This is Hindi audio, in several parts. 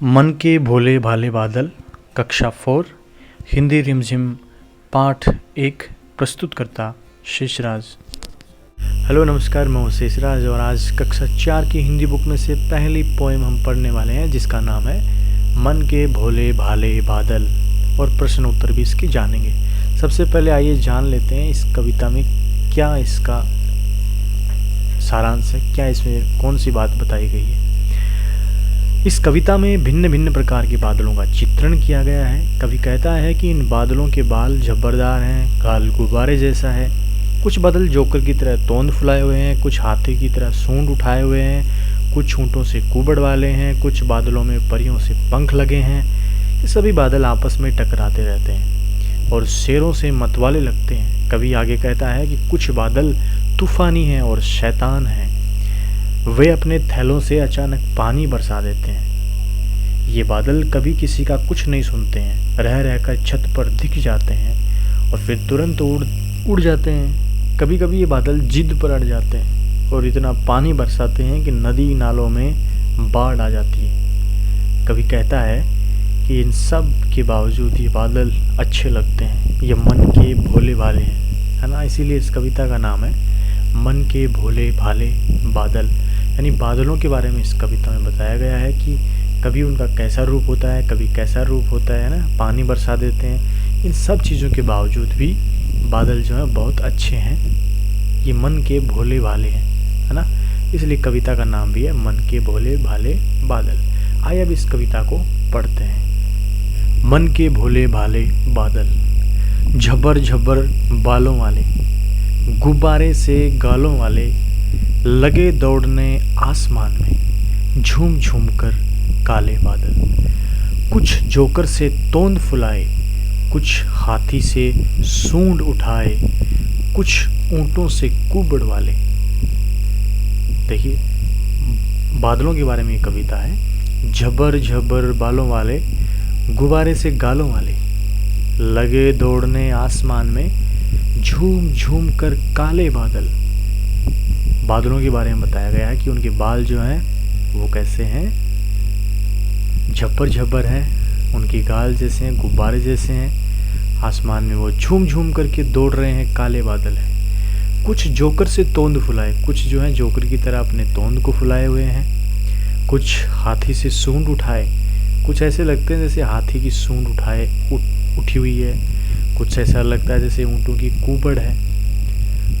मन के भोले भाले बादल, कक्षा 4, हिंदी रिमझिम, पाठ 1। प्रस्तुतकर्ता शेषराज। हेलो नमस्कार, मैं हूँ शेषराज और आज कक्षा 4 की हिंदी बुक में से पहली पोएम हम पढ़ने वाले हैं जिसका नाम है मन के भोले भाले बादल, और प्रश्न उत्तर भी इसकी जानेंगे। सबसे पहले आइए जान लेते हैं इस कविता में क्या इसका सारांश है, क्या इसमें कौन सी बात बताई गई है। इस कविता में भिन्न भिन्न प्रकार के बादलों का चित्रण किया गया है। कवि कहता है कि इन बादलों के बाल झब्बरदार हैं, गाल गुब्बारे जैसा है। कुछ बादल जोकर की तरह तोंद फुलाए हुए हैं, कुछ हाथी की तरह सूंड उठाए हुए हैं, कुछ ऊँटों से कुबड़ वाले हैं, कुछ बादलों में परियों से पंख लगे हैं। ये सभी बादल आपस में टकराते रहते हैं और शेरों से मतवाले लगते हैं। कवि आगे कहता है कि कुछ बादल तूफानी हैं और शैतान हैं। वे अपने थैलों से अचानक पानी बरसा देते हैं। ये बादल कभी किसी का कुछ नहीं सुनते हैं, रह रहकर छत पर दिख जाते हैं और फिर तुरंत उड़ जाते हैं। कभी कभी ये बादल जिद पर अड़ जाते हैं और इतना पानी बरसाते हैं कि नदी नालों में बाढ़ आ जाती है। कवि कहता है कि इन सब के बावजूद ये बादल अच्छे लगते हैं, ये मन के भोले भाले हैं, है ना। इसीलिए इस कविता का नाम है मन के भोले भाले बादल। यानी बादलों के बारे में इस कविता में बताया गया है कि कभी उनका कैसा रूप होता है, कभी कैसा रूप होता है ना, पानी बरसा देते हैं। इन सब चीज़ों के बावजूद भी बादल जो है बहुत अच्छे हैं, ये मन के भोले भाले हैं, है ना। इसलिए कविता का नाम भी है मन के भोले भाले बादल। आइए अब इस कविता को पढ़ते हैं। मन के भोले भाले बादल, झब्बर झब्बर बालों वाले, गुब्बारे से गालों वाले, लगे दौड़ने आसमान में, झूम झूम कर काले बादल। कुछ जोकर से तोंद फुलाए, कुछ हाथी से सूंड उठाए, कुछ ऊँटों से कुबड़ वाले। देखिए बादलों के बारे में ये कविता है। झब्बर झब्बर बालों वाले, गुब्बारे से गालों वाले, लगे दौड़ने आसमान में, झूम झूम कर काले बादल। बादलों के बारे में बताया गया है कि उनके बाल जो हैं वो कैसे हैं, झब्बर झब्बर हैं, उनकी गाल जैसे हैं, गुब्बारे जैसे हैं। आसमान में वो झूम झूम करके दौड़ रहे हैं, काले बादल हैं। कुछ जोकर से तोंद फुलाए, कुछ जो हैं जोकर की तरह अपने तोंद को फुलाए हुए हैं। कुछ हाथी से सूंड उठाए, कुछ ऐसे लगते हैं जैसे हाथी की सूंड उठी हुई है। कुछ ऐसा लगता है जैसे ऊँटों की कुबड़ है।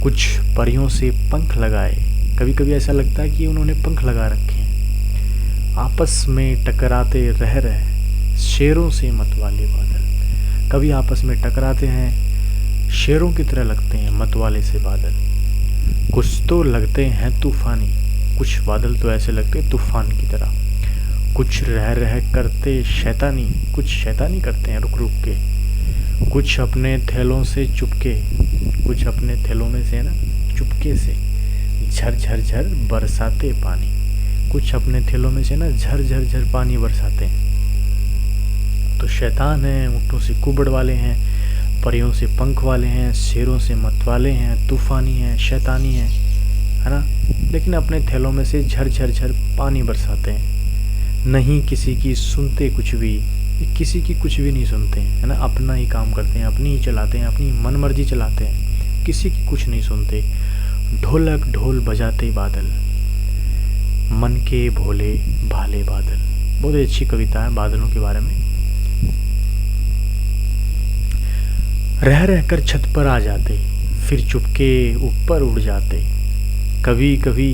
कुछ परियों से पंख लगाए, कभी कभी ऐसा लगता है कि उन्होंने पंख लगा रखे हैं। आपस में टकराते रह रहे शेरों से मतवाले बादल, कभी आपस में टकराते हैं, शेरों की तरह लगते हैं मतवाले से बादल। कुछ तो लगते हैं तूफानी, कुछ बादल तो ऐसे लगते हैं तूफान की तरह। कुछ रह रह करते शैतानी, कुछ शैतानी करते हैं रुक रुक के। कुछ अपने थैलों से चुपके, कुछ अपने थैलों में से ना चुपके से झर झर झर बरसाते पानी, कुछ अपने थैलों में से ना झर झर झर पानी बरसाते हैं। तो शैतान हैं, ऊँटों से कुबड़ वाले हैं, परियों से पंख वाले हैं, शेरों से मतवाले हैं, तूफानी हैं, शैतानी हैं, है ना। लेकिन अपने थैलों में से झर झर झर पानी बरसाते हैं। नहीं किसी की सुनते कुछ भी, किसी की कुछ भी नहीं सुनते हैं, है ना। अपना ही काम करते हैं, अपनी ही चलाते हैं, अपनी मन मर्जी चलाते हैं, किसी की कुछ नहीं सुनते। ढोलक ढोल बजाते बादल, मन के भोले भाले बादल। बहुत ही अच्छी कविता है बादलों के बारे में। रह रहकर छत पर आ जाते, फिर चुपके ऊपर उड़ जाते। कभी कभी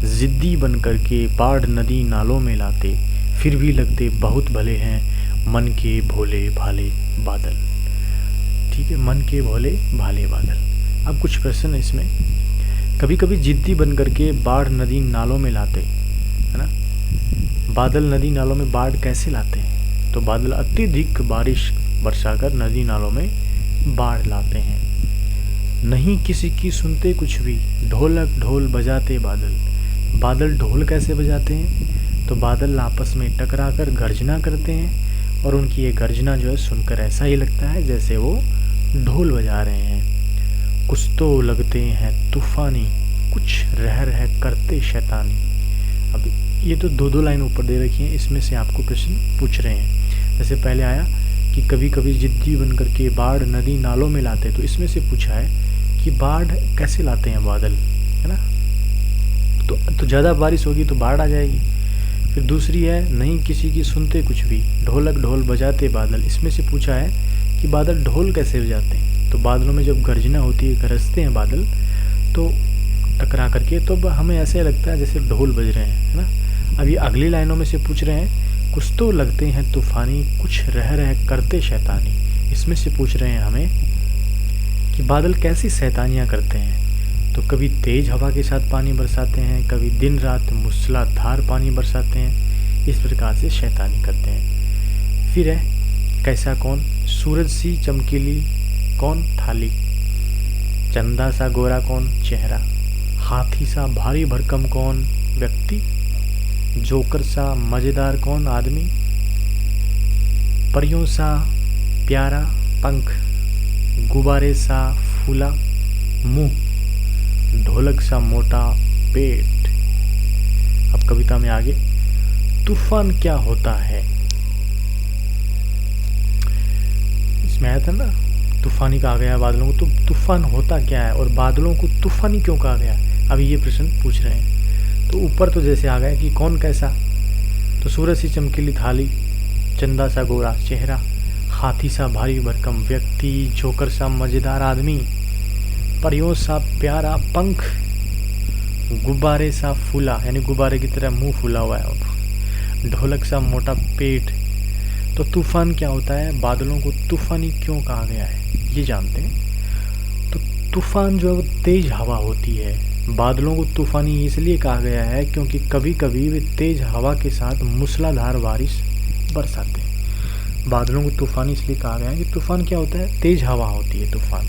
जिद्दी बन करके बाढ़ नदी नालों में लाते, फिर भी लगते बहुत भले हैं मन के भोले भाले बादल। ठीक है, मन के भोले भाले बादल। अब कुछ प्रश्न इसमें। कभी कभी जिद्दी बन करके बाढ़ नदी नालों में लाते, है ना। बादल नदी नालों में बाढ़ कैसे लाते हैं? तो बादल अत्यधिक बारिश बरसाकर नदी नालों में बाढ़ लाते हैं। नहीं किसी की सुनते कुछ भी, ढोलक ढोल बजाते बादल। बादल ढोल कैसे बजाते हैं? तो बादल आपस में टकराकर गर्जना करते हैं और उनकी ये गर्जना जो है सुनकर ऐसा ही लगता है जैसे वो ढोल बजा रहे हैं। कुछ तो लगते हैं तूफानी, कुछ रह रह करते शैतानी। अब ये तो दो दो लाइन ऊपर दे रखी हैं, इसमें से आपको प्रश्न पूछ रहे हैं। जैसे पहले आया कि कभी कभी जिद्दी बन करके बाढ़ नदी नालों में लाते, तो इसमें से पूछा है कि बाढ़ कैसे लाते हैं बादल, है ना। तो ज़्यादा बारिश होगी तो बाढ़ आ जाएगी। फिर दूसरी है नहीं किसी की सुनते कुछ भी, ढोलक ढोल बजाते बादल, इसमें से पूछा है कि बादल ढोल कैसे बजाते हैं। तो बादलों में जब गर्जना होती है, गरजते हैं बादल, तो टकरा करके तो हमें ऐसे लगता है जैसे ढोल बज रहे हैं, है ना। अभी अगली लाइनों में से पूछ रहे हैं कुछ तो लगते हैं तूफानी, कुछ रह रह करते शैतानी। इसमें से पूछ रहे हैं हमें कि बादल कैसी शैतानियाँ करते हैं। तो कभी तेज़ हवा के साथ पानी बरसाते हैं, कभी दिन रात मूसलाधार पानी बरसाते हैं, इस प्रकार से शैतानी करते हैं। फिर है कैसा कौन, सूरज सी चमकीली कौन थाली, चंदा सा गोरा कौन चेहरा, हाथी सा भारी भरकम कौन व्यक्ति, जोकर सा मज़ेदार कौन आदमी, परियों सा प्यारा पंख, गुब्बारे सा फूला मुंह, ढोलक सा मोटा पेट। अब कविता में आगे, तूफान क्या होता है। इसमें आया था ना तूफानी कहा गया बादलों को, तो तूफान होता क्या है और बादलों को तूफानी क्यों कहा गया। अभी ये प्रश्न पूछ रहे हैं। तो ऊपर तो जैसे आ गया कि कौन कैसा, तो सूरज सी चमकीली थाली, चंदा सा गोरा चेहरा, हाथी सा भारी भरकम व्यक्ति, जोकर सा मज़ेदार आदमी, परियों सा प्यारा पंख, गुब्बारे सा फूला यानी गुब्बारे की तरह मुंह फूला हुआ है, ढोलक सा मोटा पेट। तो तूफान क्या होता है, बादलों को तूफानी क्यों कहा गया है, ये जानते हैं। तो तूफान जो है वो तेज हवा होती है। बादलों को तूफानी इसलिए कहा गया है क्योंकि कभी कभी वे तेज हवा के साथ मूसलाधार बारिश बरसाते हैं। बादलों को तूफानी इसलिए कहा गया है कि तूफान क्या होता है, तेज हवा होती है तूफान।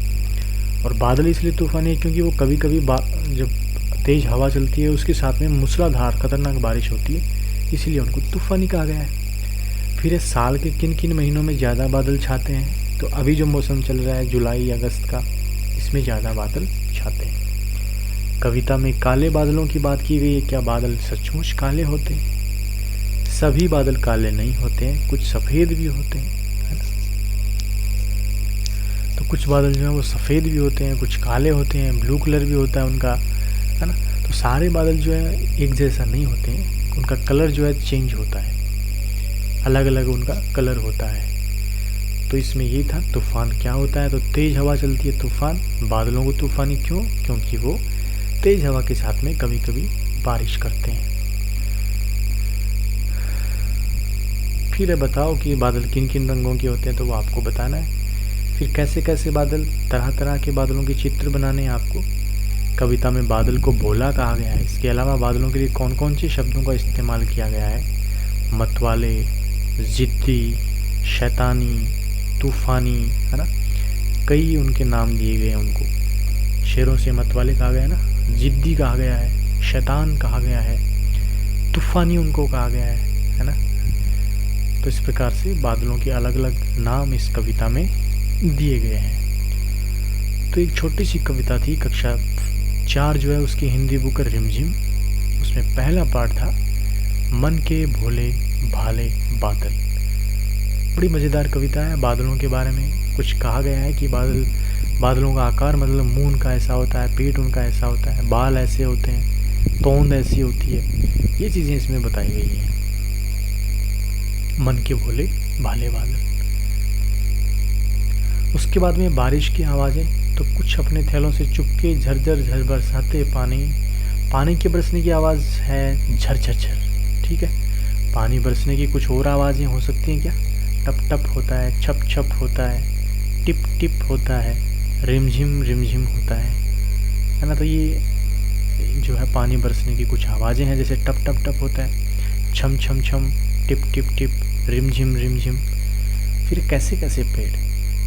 और बादल इसलिए तूफानी है क्योंकि वो कभी कभी जब तेज हवा चलती है उसके साथ में मूसलाधार खतरनाक बारिश होती है, इसीलिए उनको तूफानी कहा गया है। फिर साल के किन किन महीनों में ज़्यादा बादल छाते हैं, तो अभी जो मौसम चल रहा है जुलाई अगस्त का, इसमें ज़्यादा बादल छाते हैं। कविता में काले बादलों की बात की गई है, क्या बादल सचमुच काले होते हैं। सभी बादल काले नहीं होते हैं, कुछ सफ़ेद भी होते हैं, है ना। तो कुछ बादल जो है वो सफ़ेद भी होते हैं, कुछ काले होते हैं, ब्लू कलर भी होता है उनका, है ना। तो सारे बादल जो है एक जैसा नहीं होते हैं, उनका कलर जो है चेंज होता है, अलग अलग उनका कलर होता है। तो इसमें ये था तूफान क्या होता है। तो तेज़ हवा चलती है तूफान, बादलों को तूफानी क्यों, क्योंकि वो तेज़ हवा के साथ में कभी कभी बारिश करते हैं। फिर बताओ कि बादल किन किन रंगों के होते हैं, तो वो आपको बताना है। फिर कैसे कैसे बादल, तरह तरह के बादलों के चित्र बनाने हैं आपको। कविता में बादल को भोला कहा गया है। इसके अलावा बादलों के लिए कौन कौन से शब्दों का इस्तेमाल किया गया है, मतवाले, जिद्दी, शैतानी, तूफानी, है ना। कई उनके नाम दिए गए हैं उनको। शेरों से मतवाले कहा गया है ना, जिद्दी कहा गया है, शैतान कहा गया है, तूफानी उनको कहा गया है ना। तो इस प्रकार से बादलों के अलग अलग नाम इस कविता में दिए गए हैं। तो एक छोटी सी कविता थी, कक्षा 4 जो है उसकी हिंदी बुक रिमझिम, उसमें पहला पार्ट था मन के भोले भाले बादल। बड़ी मज़ेदार कविता है। बादलों के बारे में कुछ कहा गया है कि बादलों का आकार मतलब मुंह उनका ऐसा होता है, पेट उनका ऐसा होता है, बाल ऐसे होते हैं, तोंद ऐसी होती है, ये चीज़ें इसमें बताई गई हैं। मन के भोले भाले बादल। उसके बाद में बारिश की आवाज़ें, तो कुछ अपने थैलों से चुपके झरझर झर बरसाते पानी के बरसने की आवाज़ है झर झर झर, ठीक है। पानी बरसने की कुछ और आवाज़ें हो सकती हैं क्या, टप टप होता है, छप छप होता है, टिप टिप होता है, रिमझिम रिमझिम होता है ना। तो ये जो है पानी बरसने की कुछ आवाज़ें हैं, जैसे टप टप टप होता है, छम छम छम, टिप टिप टिप, रिमझिम रिमझिम। फिर कैसे कैसे पेड़,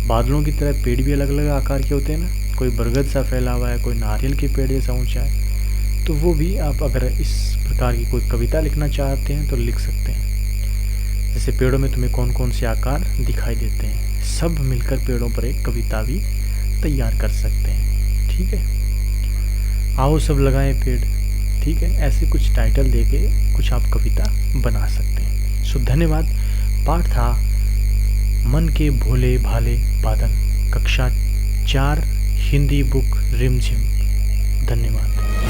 बादलों की तरह पेड़ भी अलग अलग आकार के होते हैं ना, कोई बरगद सा फैला हुआ है, कोई नारियल के पेड़ जैसा ऊंचा है। तो वो भी आप अगर इस प्रकार की कोई कविता लिखना चाहते हैं तो लिख सकते हैं। जैसे पेड़ों में तुम्हें कौन कौन से आकार दिखाई देते हैं, सब मिलकर पेड़ों पर एक कविता भी तैयार कर सकते हैं, ठीक है। आओ सब लगाएं पेड़, ठीक है, ऐसे कुछ टाइटल देके कुछ आप कविता बना सकते हैं। सो धन्यवाद। पाठ था मन के भोले भाले बादल, कक्षा 4 हिंदी बुक रिमझिम। धन्यवाद।